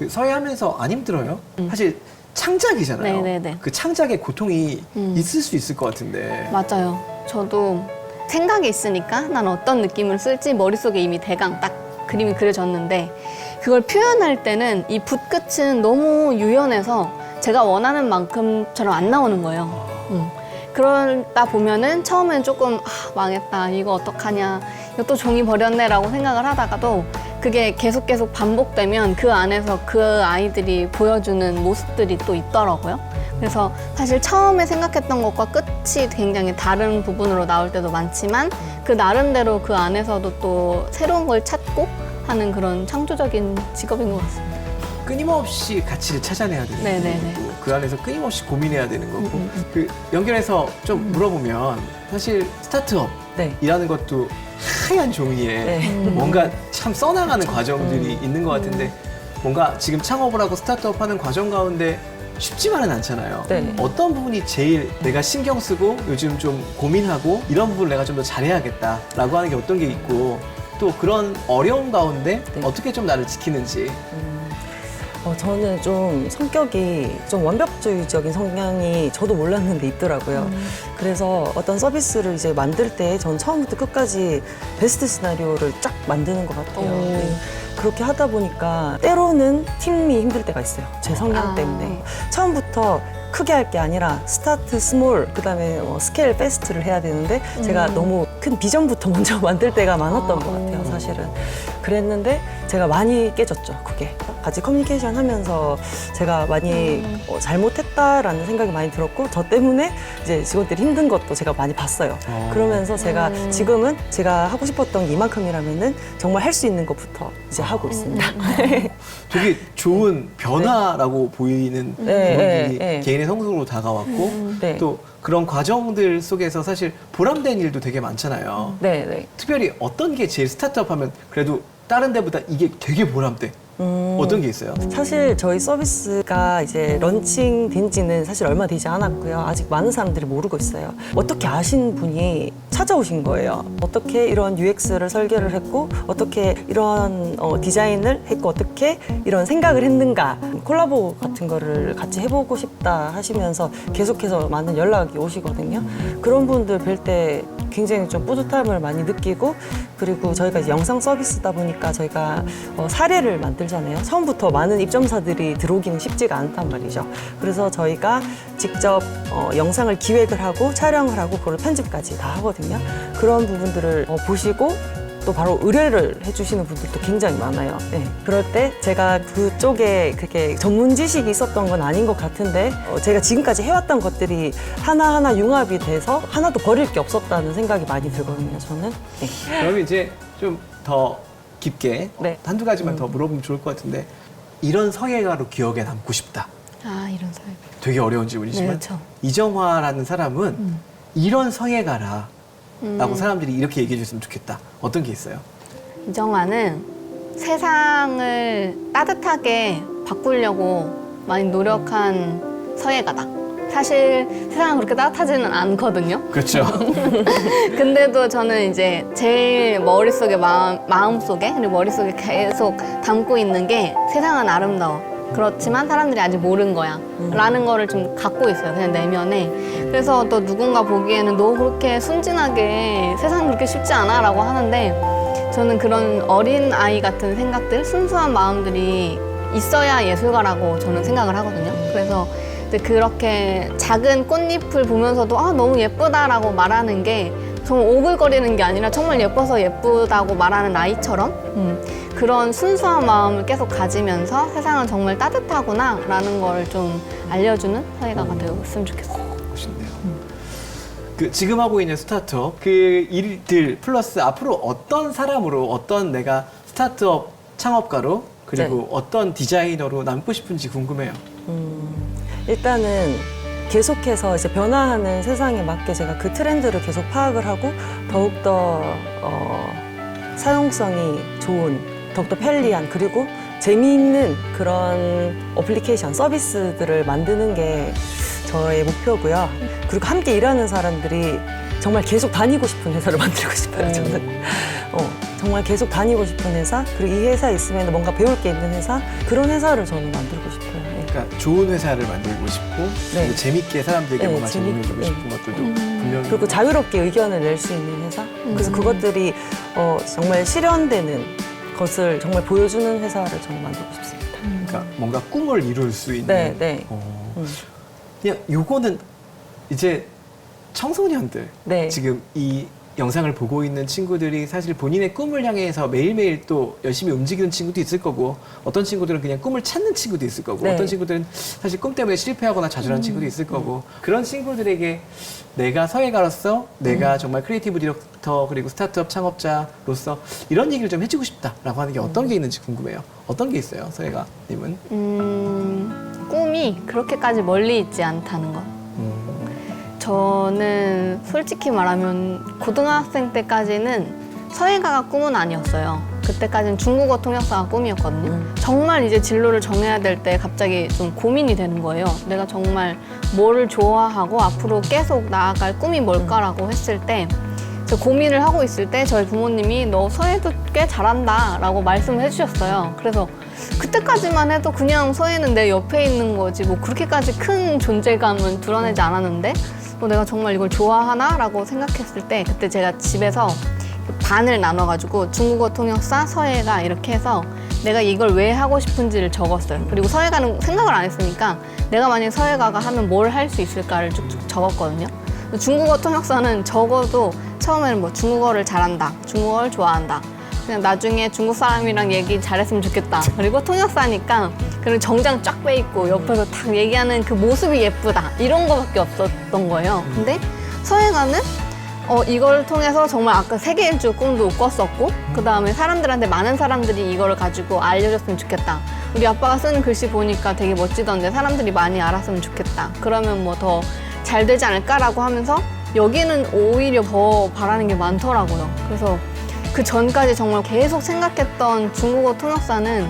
서예하면서 안 힘들어요? 사실 창작이잖아요. 네네네. 그 창작의 고통이 있을 수 있을 것 같은데. 맞아요. 저도 생각이 있으니까 난 어떤 느낌을 쓸지 머릿속에 이미 대강 딱 그림이 그려졌는데 그걸 표현할 때는 이 붓끝은 너무 유연해서 제가 원하는 만큼처럼 안 나오는 거예요. 그러다 보면은 처음엔 조금 망했다, 이거 어떡하냐, 이거 또 종이 버렸네 라고 생각을 하다가도 그게 계속 반복되면 그 안에서 그 아이들이 보여주는 모습들이 또 있더라고요. 그래서 사실 처음에 생각했던 것과 끝이 굉장히 다른 부분으로 나올 때도 많지만 그 나름대로 그 안에서도 또 새로운 걸 찾고 하는 그런 창조적인 직업인 것 같습니다. 끊임없이 가치를 찾아내야 되는 네네네. 거고 그 안에서 끊임없이 고민해야 되는 거고 그 연결해서 좀 물어보면 사실 스타트업이라는 것도 하얀 종이에 뭔가 참 써나가는 과정들이 있는 것 같은데 뭔가 지금 창업을 하고 스타트업 하는 과정 가운데 쉽지만은 않잖아요. 네. 어떤 부분이 제일 내가 신경 쓰고 요즘 좀 고민하고 이런 부분을 내가 좀 더 잘해야겠다라고 하는 게 어떤 게 있고 또 그런 어려움 가운데 어떻게 좀 나를 지키는지. 저는 좀 성격이 좀 완벽주의적인 성향이 저도 몰랐는데 있더라고요. 그래서 어떤 서비스를 이제 만들 때 전 처음부터 끝까지 베스트 시나리오를 쫙 만드는 것 같아요. 네. 그렇게 하다 보니까 때로는 팀이 힘들 때가 있어요. 제 성향 때문에. 처음부터 크게 할 게 아니라 스타트 스몰, 그다음에 스케일 패스트를 해야 되는데 제가 너무 큰 비전부터 먼저 만들 때가 많았던 것 같아요, 사실은. 그랬는데 제가 많이 깨졌죠, 그게. 같이 커뮤니케이션 하면서 제가 많이 잘못했다라는 생각이 많이 들었고 저 때문에 이제 직원들이 힘든 것도 제가 많이 봤어요. 그러면서 제가 지금은 제가 하고 싶었던 게 이만큼이라면은 정말 할 수 있는 것부터 이제 하고 있습니다. 되게 좋은 변화라고 보이는 부분들이 개인의 성숙으로 다가왔고 네. 또 그런 과정들 속에서 사실 보람된 일도 되게 많잖아요. 네. 특별히 어떤 게 제일 스타트업 하면 그래도 다른 데보다 이게 되게 보람돼? 어떤 게 있어요? 사실 저희 서비스가 이제 런칭된 지는 사실 얼마 되지 않았고요. 아직 많은 사람들이 모르고 있어요. 어떻게 아신 분이 찾아오신 거예요. 어떻게 이런 UX를 설계를 했고, 어떻게 이런 디자인을 했고, 어떻게 이런 생각을 했는가. 콜라보 같은 거를 같이 해보고 싶다 하시면서 계속해서 많은 연락이 오시거든요. 그런 분들 뵐 때 굉장히 좀 뿌듯함을 많이 느끼고, 그리고 저희가 이제 영상 서비스다 보니까 저희가 사례를 만들잖아요. 처음부터 많은 입점사들이 들어오기는 쉽지가 않단 말이죠. 그래서 저희가 직접 영상을 기획을 하고 촬영을 하고 그걸 편집까지 다 하거든요. 그런 부분들을 보시고 또 바로 의뢰를 해주시는 분들도 굉장히 많아요. 네. 그럴 때 제가 그쪽에 그렇게 전문 지식이 있었던 건 아닌 것 같은데 제가 지금까지 해왔던 것들이 하나하나 융합이 돼서 하나도 버릴 게 없었다는 생각이 많이 들거든요, 저는. 네. 그러면 이제 좀 더 깊게 네. 한두 가지만 더 물어보면 좋을 것 같은데 이런 서예가로 기억에 남고 싶다. 이런 사회. 되게 어려운 질문이지만 네, 그렇죠. 이정화라는 사람은 이런 서예가라 라고 사람들이 이렇게 얘기해 줬으면 좋겠다. 어떤 게 있어요? 이정화는 세상을 따뜻하게 바꾸려고 많이 노력한 서예가다. 사실 세상은 그렇게 따뜻하지는 않거든요. 그렇죠. 근데도 저는 이제 제일 머릿속에 마음속에 그리고 머릿속에 계속 담고 있는 게 세상은 아름다워. 그렇지만 사람들이 아직 모르는 거야 라는 거를 좀 갖고 있어요, 그냥 내면에. 그래서 또 누군가 보기에는 너 그렇게 순진하게 세상 그렇게 쉽지 않아 라고 하는데 저는 그런 어린 아이 같은 생각들, 순수한 마음들이 있어야 예술가라고 저는 생각을 하거든요. 그래서 그렇게 작은 꽃잎을 보면서도 너무 예쁘다라고 말하는 게 정말 오글거리는 게 아니라 정말 예뻐서 예쁘다고 말하는 아이처럼 그런 순수한 마음을 계속 가지면서 세상은 정말 따뜻하구나 라는 걸 좀 알려주는 서예가가 되었으면 좋겠어요. 멋있네요. 그 지금 하고 있는 스타트업 그 일들 플러스 앞으로 어떤 사람으로 어떤 내가 스타트업 창업가로 그리고 어떤 디자이너로 남고 싶은지 궁금해요. 일단은 계속해서 이제 변화하는 세상에 맞게 제가 그 트렌드를 계속 파악을 하고 더욱더 사용성이 좋은, 더욱더 편리한, 그리고 재미있는 그런 어플리케이션, 서비스들을 만드는 게 저의 목표고요. 그리고 함께 일하는 사람들이 정말 계속 다니고 싶은 회사를 만들고 싶어요, 저는. 정말 계속 다니고 싶은 회사, 그리고 이 회사에 있으면 뭔가 배울 게 있는 회사, 그런 회사를 저는 만들고 싶어요. 네. 그러니까 좋은 회사를 만들고 싶고 네. 그리고 재밌게 사람들에게 네, 뭔가 재밌게, 제공해주고 싶은 것들도 분명히 그리고 자유롭게 의견을 낼 수 있는 회사. 그래서 그것들이 정말 실현되는 것을 정말 보여주는 회사를 저는 만들고 싶습니다. 그러니까 뭔가 꿈을 이룰 수 있는 네, 네. 그냥 요거는 이제 청소년들 네. 지금 이 영상을 보고 있는 친구들이 사실 본인의 꿈을 향해서 매일매일 또 열심히 움직이는 친구도 있을 거고 어떤 친구들은 그냥 꿈을 찾는 친구도 있을 거고 네. 어떤 친구들은 사실 꿈 때문에 실패하거나 좌절하는 친구도 있을 거고 그런 친구들에게 내가 사회가로서 내가 정말 크리에이티브 디렉터 그리고 스타트업 창업자로서 이런 얘기를 좀 해주고 싶다라고 하는 게 어떤 게 있는지 궁금해요. 어떤 게 있어요, 서예가님은? 꿈이 그렇게까지 멀리 있지 않다는 것. 저는 솔직히 말하면 고등학생 때까지는 서예가가 꿈은 아니었어요. 그때까지는 중국어 통역사가 꿈이었거든요. 정말 이제 진로를 정해야 될 때 갑자기 좀 고민이 되는 거예요. 내가 정말 뭐를 좋아하고 앞으로 계속 나아갈 꿈이 뭘까라고 했을 때 저 고민을 하고 있을 때 저희 부모님이 너 서예도 꽤 잘한다 라고 말씀을 해주셨어요. 그래서 그때까지만 해도 그냥 서예는 내 옆에 있는 거지 뭐 그렇게까지 큰 존재감은 드러내지 않았는데 내가 정말 이걸 좋아하나? 라고 생각했을 때 그때 제가 집에서 반을 나눠가지고 중국어 통역사, 서예가 이렇게 해서 내가 이걸 왜 하고 싶은지를 적었어요. 그리고 서예가는 생각을 안 했으니까 내가 만약에 서예가가 하면 뭘 할 수 있을까를 쭉쭉 적었거든요. 중국어 통역사는 적어도 처음에는 뭐 중국어를 잘한다, 중국어를 좋아한다. 그냥 나중에 중국 사람이랑 얘기 잘했으면 좋겠다. 그리고 통역사니까 그리고 정장 쫙 빼입고 옆에서 딱 얘기하는 그 모습이 예쁘다. 이런 거밖에 없었던 거예요. 근데 서예가는 이걸 통해서 정말 아까 세계 일주 꿈도 꿨었고 그 다음에 사람들한테 많은 사람들이 이걸 가지고 알려줬으면 좋겠다. 우리 아빠가 쓰는 글씨 보니까 되게 멋지던데 사람들이 많이 알았으면 좋겠다. 그러면 뭐 더 잘 되지 않을까라고 하면서 여기는 오히려 더 바라는 게 많더라고요. 그래서 그 전까지 정말 계속 생각했던 중국어 통역사는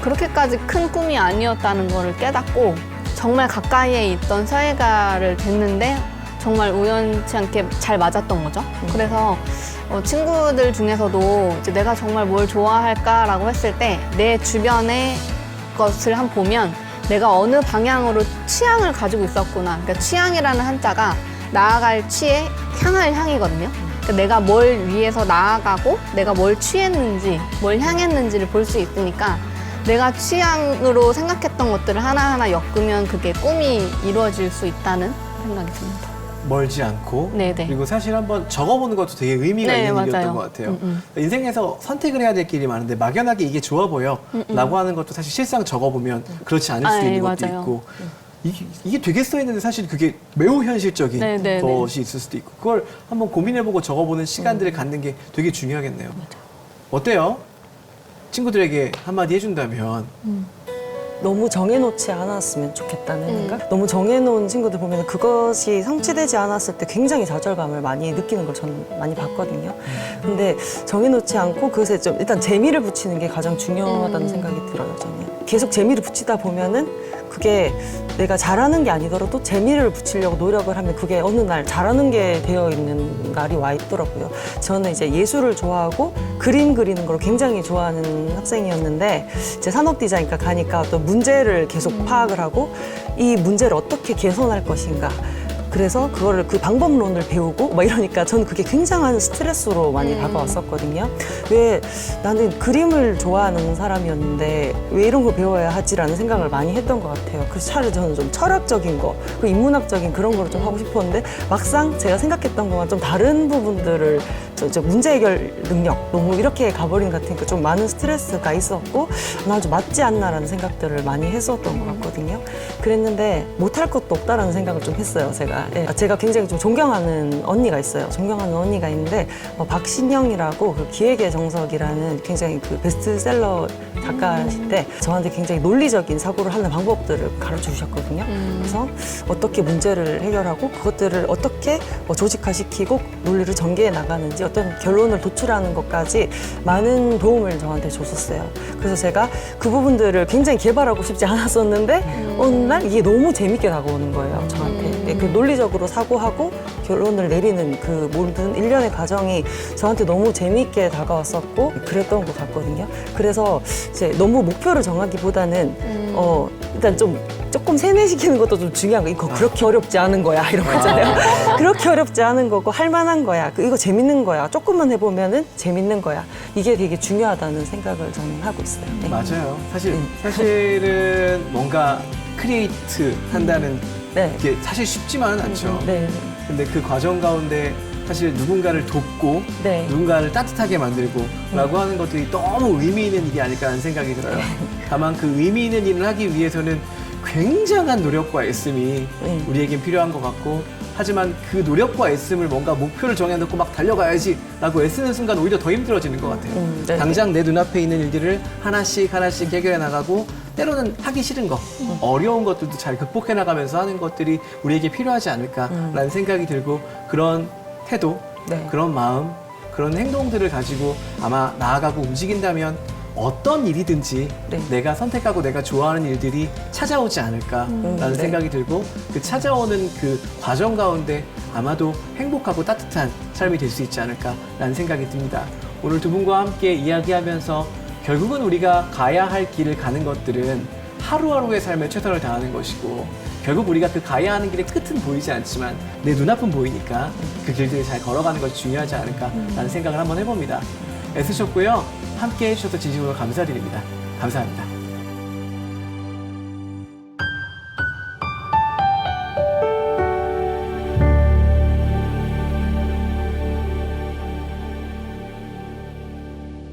그렇게까지 큰 꿈이 아니었다는 거를 깨닫고 정말 가까이에 있던 서예가를 됐는데 정말 우연치 않게 잘 맞았던 거죠. 그래서 친구들 중에서도 이제 내가 정말 뭘 좋아할까라고 했을 때 내 주변의 것을 한번 보면 내가 어느 방향으로 취향을 가지고 있었구나. 그러니까 취향이라는 한자가 나아갈 취의 향할 향이거든요. 그러니까 내가 뭘 위해서 나아가고 내가 뭘 취했는지 뭘 향했는지를 볼 수 있으니까 내가 취향으로 생각했던 것들을 하나하나 엮으면 그게 꿈이 이루어질 수 있다는 생각이 듭니다. 멀지 않고 네네. 그리고 사실 한번 적어보는 것도 되게 의미가 네, 있는 맞아요. 일이었던 것 같아요. 인생에서 선택을 해야 될 길이 많은데 막연하게 이게 좋아 보여 라고 하는 것도 사실 실상 적어보면 그렇지 않을 수도 네, 있는 것도 맞아요. 있고 이게 되겠어 했는데 사실 그게 매우 현실적인 네, 네, 것이 있을 수도 있고 그걸 한번 고민해보고 적어보는 시간들을 갖는 게 되게 중요하겠네요. 어때요? 친구들에게 한마디 해준다면 너무 정해놓지 않았으면 좋겠다는 생각? 너무 정해놓은 친구들 보면 그것이 성취되지 않았을 때 굉장히 좌절감을 많이 느끼는 걸 저는 많이 봤거든요. 근데 정해놓지 않고 그것에 좀 일단 재미를 붙이는 게 가장 중요하다는 생각이 들어요, 저는. 계속 재미를 붙이다 보면은 그게 내가 잘하는 게 아니더라도 재미를 붙이려고 노력을 하면 그게 어느 날 잘하는 게 되어 있는 날이 와 있더라고요. 저는 이제 예술을 좋아하고 그림 그리는 걸 굉장히 좋아하는 학생이었는데 이제 산업 디자인과 가니까 또 문제를 계속 파악을 하고 이 문제를 어떻게 개선할 것인가. 그래서 그거를 그 방법론을 배우고 막 이러니까 저는 그게 굉장한 스트레스로 많이 다가왔었거든요. 왜 나는 그림을 좋아하는 사람이었는데 왜 이런 거 배워야 하지라는 생각을 많이 했던 것 같아요. 그래서 차라리 저는 좀 철학적인 거, 그 인문학적인 그런 거를 좀 하고 싶었는데 막상 제가 생각했던 거와 좀 다른 부분들을 저 문제 해결 능력 너무 이렇게 가버린 것 같으니까 좀 많은 스트레스가 있었고 나 좀 맞지 않나라는 생각들을 많이 했었던 것 같거든요. 그랬는데 못할 것도 없다라는 생각을 좀 했어요, 제가. 제가 굉장히 좀 존경하는 언니가 있어요. 존경하는 언니가 있는데 박신영이라고 그 기획의 정석이라는 굉장히 그 베스트셀러 작가신데 저한테 굉장히 논리적인 사고를 하는 방법들을 가르쳐 주셨거든요. 그래서 어떻게 문제를 해결하고 그것들을 어떻게 조직화시키고 논리를 전개해 나가는지 어떤 결론을 도출하는 것까지 많은 도움을 저한테 줬었어요. 그래서 제가 그 부분들을 굉장히 개발하고 싶지 않았었는데 어느 날 이게 너무 재밌게 다가오는 거예요, 저한테. 네, 그 논리적으로 사고하고 결론을 내리는 그 모든 일련의 과정이 저한테 너무 재밌게 다가왔었고 그랬던 것 같거든요. 그래서 이제 너무 목표를 정하기보다는 일단 조금 세뇌시키는 것도 좀 중요한 거. 이거 그렇게 어렵지 않은 거야 이런 거 있잖아요. 그렇게 어렵지 않은 거고 할 만한 거야. 이거 재밌는 거야. 조금만 해보면은 재밌는 거야. 이게 되게 중요하다는 생각을 저는 하고 있어요. 네. 맞아요. 사실은 뭔가 크리에이트 한다는 네. 게 사실 쉽지만은 않죠. 네. 근데 그 과정 가운데 사실 누군가를 돕고 네. 누군가를 따뜻하게 만들고 라고 하는 것들이 너무 의미 있는 일이 아닐까 하는 생각이 들어요. 다만 그 의미 있는 일을 하기 위해서는 굉장한 노력과 애씀이 우리에겐 필요한 것 같고 하지만 그 노력과 애씀을 뭔가 목표를 정해놓고 막 달려가야지 라고 애쓰는 순간 오히려 더 힘들어지는 것 같아요. 네. 당장 내 눈앞에 있는 일들을 하나씩 해결해 나가고 때로는 하기 싫은 거, 어려운 것들도 잘 극복해 나가면서 하는 것들이 우리에게 필요하지 않을까라는 생각이 들고 그런 태도, 네. 그런 마음, 그런 행동들을 가지고 아마 나아가고 움직인다면 어떤 일이든지 네. 내가 선택하고 내가 좋아하는 일들이 찾아오지 않을까라는 네. 생각이 들고 그 찾아오는 그 과정 가운데 아마도 행복하고 따뜻한 삶이 될 수 있지 않을까라는 생각이 듭니다. 오늘 두 분과 함께 이야기하면서 결국은 우리가 가야 할 길을 가는 것들은 하루하루의 삶에 최선을 다하는 것이고 결국 우리가 그 가야 하는 길의 끝은 보이지 않지만 내 눈앞은 보이니까 그 길들을 잘 걸어가는 것이 중요하지 않을까라는 생각을 한번 해봅니다. 애쓰셨고요. 함께 해주셔서 진심으로 감사드립니다. 감사합니다.